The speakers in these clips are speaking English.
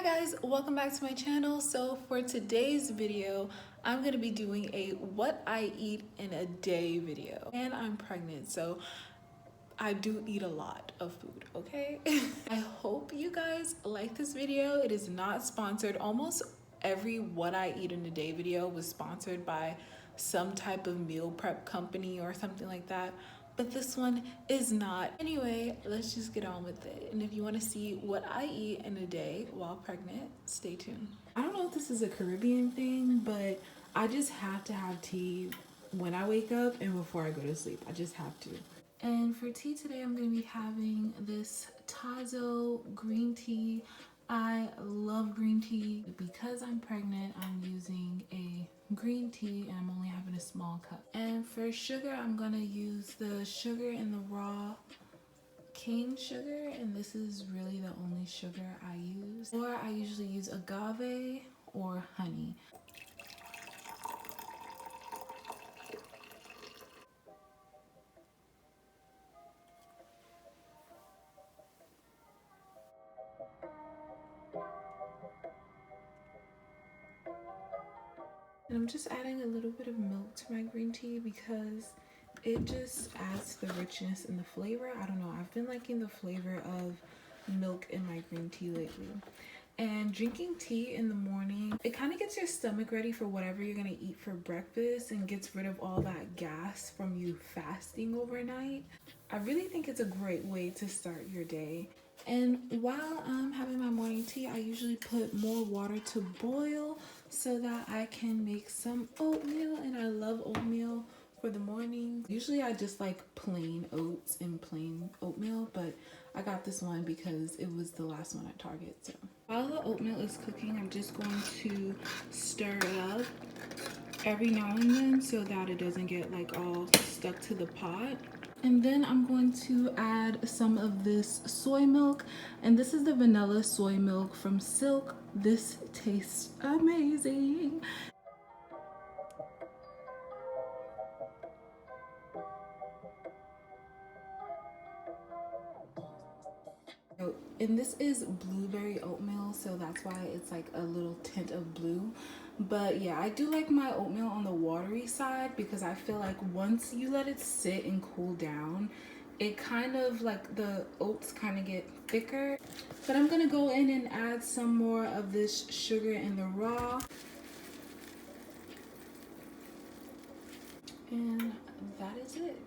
Guys, welcome back to my channel. So for today's video, I'm going to be doing a what I eat in a day video. And I'm pregnant, so I do eat a lot of food, okay? I hope you guys like this video. It is not sponsored. Almost every what I eat in a day video was sponsored by some type of meal prep company or something like that, but this one is not. Anyway, let's just get on with it. And if you want to see what I eat in a day while pregnant, stay tuned. I don't know if this is a Caribbean thing, but I just have to have tea when I wake up and before I go to sleep. I just have to. And for tea today, I'm going to be having this Tazo green tea. I love green tea. Because I'm pregnant, I'm using a green tea and I'm only having a small cup. And for sugar, I'm going to use the sugar in the raw cane sugar, and this is really the only sugar I use. Or I usually use agave or honey. And I'm just adding a little bit of milk to my green tea because it just adds the richness and the flavor. I don't know, I've been liking the flavor of milk in my green tea lately. And drinking tea in the morning, it kind of gets your stomach ready for whatever you're gonna eat for breakfast and gets rid of all that gas from you fasting overnight. I really think it's a great way to start your day. And while I'm having my morning tea, I usually put more water to boil so that I can make some oatmeal, and I love oatmeal for the morning. Usually I just like plain oats and plain oatmeal, but I got this one because it was the last one at Target. So while the oatmeal is cooking, I'm just going to stir it up every now and then so that it doesn't get like all stuck to the pot. And then I'm going to add some of this soy milk, and this is the vanilla soy milk from Silk. This tastes amazing. And this is blueberry oatmeal, so that's why it's like a little tint of blue. But yeah, I do like my oatmeal on the watery side because I feel like once you let it sit and cool down, it kind of like the oats kind of get thicker. But I'm gonna go in and add some more of this sugar in the raw. And that is it.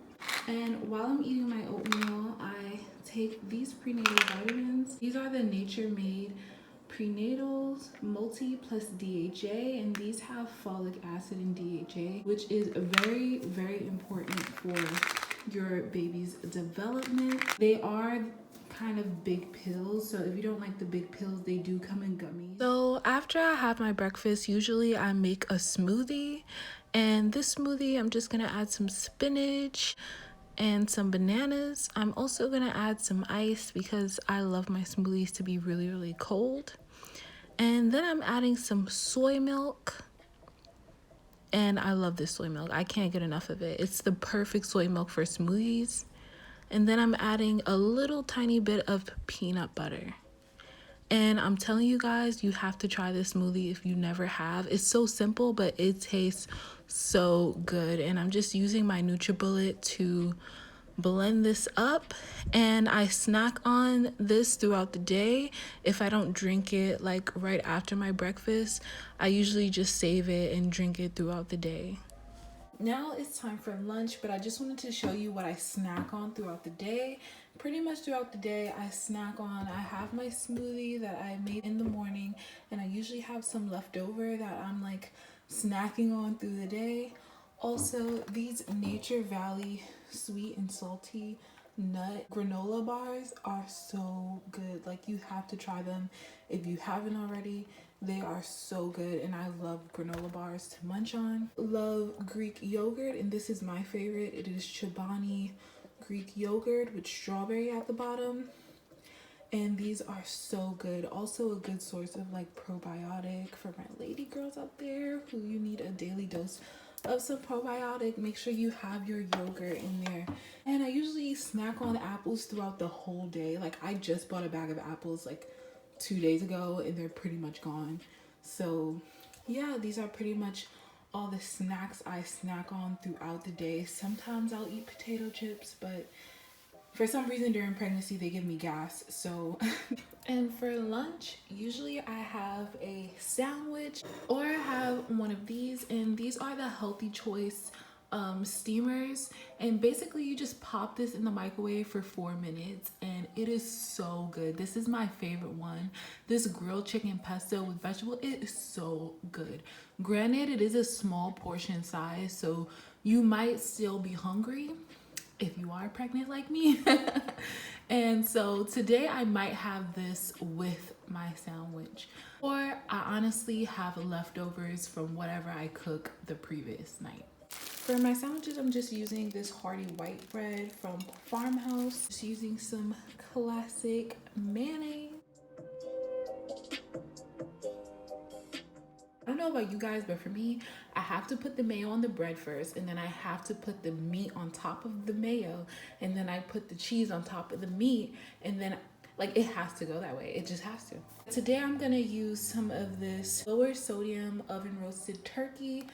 And while I'm eating my oatmeal, I take these prenatal vitamins. These are the Nature Made Prenatals Multi plus DHA, and these have folic acid and DHA, which is very, very important for your baby's development. They are kind of big pills, so if you don't like the big pills, they do come in gummies. So after I have my breakfast, usually I make a smoothie, and this smoothie I'm just gonna add some spinach and some bananas. I'm also gonna add some ice because I love my smoothies to be really, really cold. And then I'm adding some soy milk, and I love this soy milk. I can't get enough of it. It's the perfect soy milk for smoothies. And then I'm adding a little tiny bit of peanut butter. And I'm telling you guys, you have to try this smoothie if you never have. It's so simple, but it tastes so good. And I'm just using my NutriBullet to blend this up, and I snack on this throughout the day. If I don't drink it like right after my breakfast, I usually just save it and drink it throughout the day. Now it's time for lunch, but I just wanted to show you what I snack on throughout the day. Pretty much throughout the day, I snack on, I have my smoothie that I made in the morning, and I usually have some left over that I'm like snacking on through the day. Also, these Nature Valley sweet and salty nut granola bars are so good. Like, you have to try them if you haven't already. They are so good, and I love granola bars to munch on. Love Greek yogurt, and this is my favorite. It is Chobani Greek yogurt with strawberry at the bottom, and these are so good. Also a good source of like probiotic for my lady girls out there who you need a daily dose of some probiotic. Make sure you have your yogurt in there. And I usually snack on apples throughout the whole day. Like, I just bought a bag of apples like 2 days ago and they're pretty much gone. So yeah, these are pretty much all the snacks I snack on throughout the day. Sometimes I'll eat potato chips, but for some reason during pregnancy they give me gas. So and for lunch usually I have a sandwich or I have one of these, and these are the Healthy Choice steamers, and basically you just pop this in the microwave for 4 minutes and it is so good. This is my favorite one. This grilled chicken pesto with vegetable, it is so good. Granted, it is a small portion size, so you might still be hungry if you are pregnant like me. And so today I might have this with my sandwich, or I honestly have leftovers from whatever I cook the previous night. For my sandwiches, I'm just using this hearty white bread from Farmhouse. Just using some classic mayonnaise. I don't know about you guys, but for me, I have to put the mayo on the bread first, and then I have to put the meat on top of the mayo, and then I put the cheese on top of the meat, and then like it has to go that way. It just has to. Today I'm gonna use some of this lower sodium oven roasted turkey.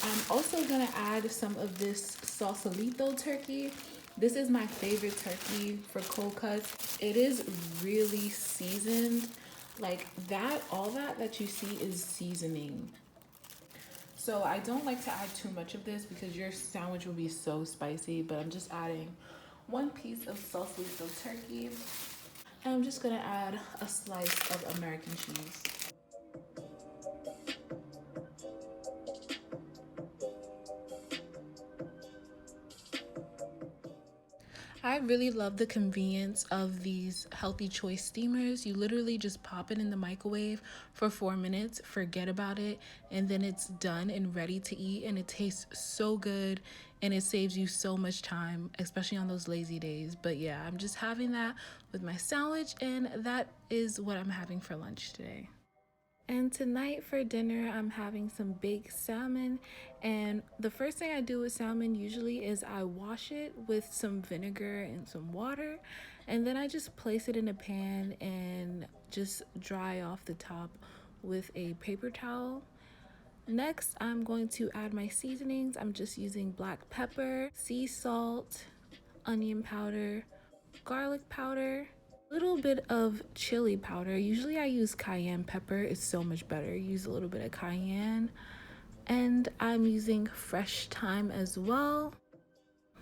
I'm also gonna add some of this Sausalito turkey. This is my favorite turkey for cold cuts. It is really seasoned. Like that, all that you see is seasoning. So I don't like to add too much of this because your sandwich will be so spicy, but I'm just adding 1 piece of Sausalito turkey. And I'm just gonna add a slice of American cheese. I really love the convenience of these Healthy Choice steamers. You literally just pop it in the microwave for 4 minutes, forget about it, and then it's done and ready to eat, and it tastes so good and it saves you so much time, especially on those lazy days. But yeah, I'm just having that with my sandwich, and that is what I'm having for lunch today. And tonight for dinner, I'm having some baked salmon. And the first thing I do with salmon usually is I wash it with some vinegar and some water. And then I just place it in a pan and just dry off the top with a paper towel. Next, I'm going to add my seasonings. I'm just using black pepper, sea salt, onion powder, garlic powder, little bit of chili powder. Usually I use cayenne pepper. It's so much better. Use a little bit of cayenne. And I'm using fresh thyme as well.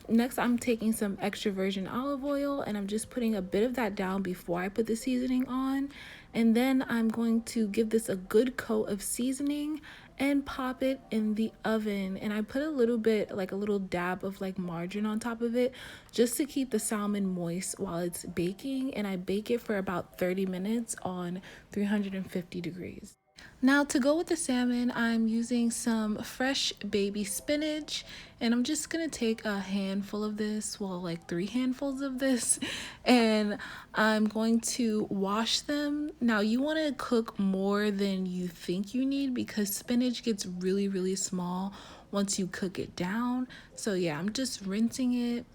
Next, I'm taking some extra virgin olive oil and I'm just putting a bit of that down before I put the seasoning on. And then I'm going to give this a good coat of seasoning and pop it in the oven. And I put a little bit, like a little dab of like margarine on top of it just to keep the salmon moist while it's baking. And I bake it for about 30 minutes on 350 degrees. Now to go with the salmon, I'm using some fresh baby spinach, and I'm just gonna take a handful of this, well, like 3 handfuls of this, and I'm going to wash them. Now you wanna cook more than you think you need because spinach gets really, really small once you cook it down. So yeah, I'm just rinsing it.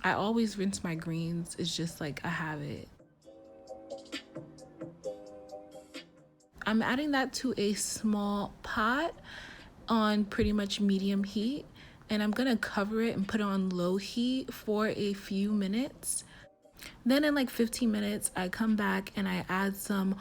I always rinse my greens. It's just like a habit. I'm adding that to a small pot on pretty much medium heat, and I'm gonna cover it and put it on low heat for a few minutes. Then in like 15 minutes, I come back and I add some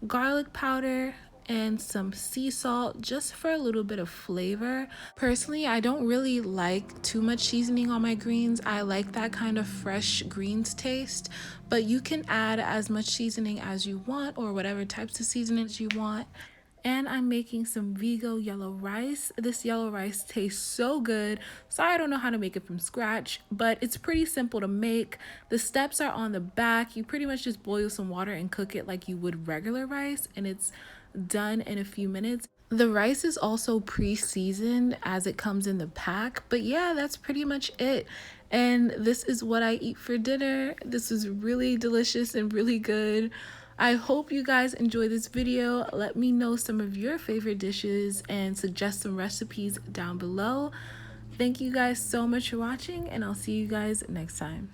garlic powder and some sea salt just for a little bit of flavor. Personally, I don't really like too much seasoning on my greens. I like that kind of fresh greens taste, but you can add as much seasoning as you want or whatever types of seasonings you want. And I'm making some Vigo yellow rice. This yellow rice tastes so good. Sorry, I don't know how to make it from scratch, but it's pretty simple to make. The steps are on the back. You pretty much just boil some water and cook it like you would regular rice, and it's done in a few minutes. The rice is also pre-seasoned as it comes in the pack, but yeah, that's pretty much it. And this is what I eat for dinner. This is really delicious and really good. I hope you guys enjoy this video. Let me know some of your favorite dishes and suggest some recipes down below. Thank you guys so much for watching, and I'll see you guys next time.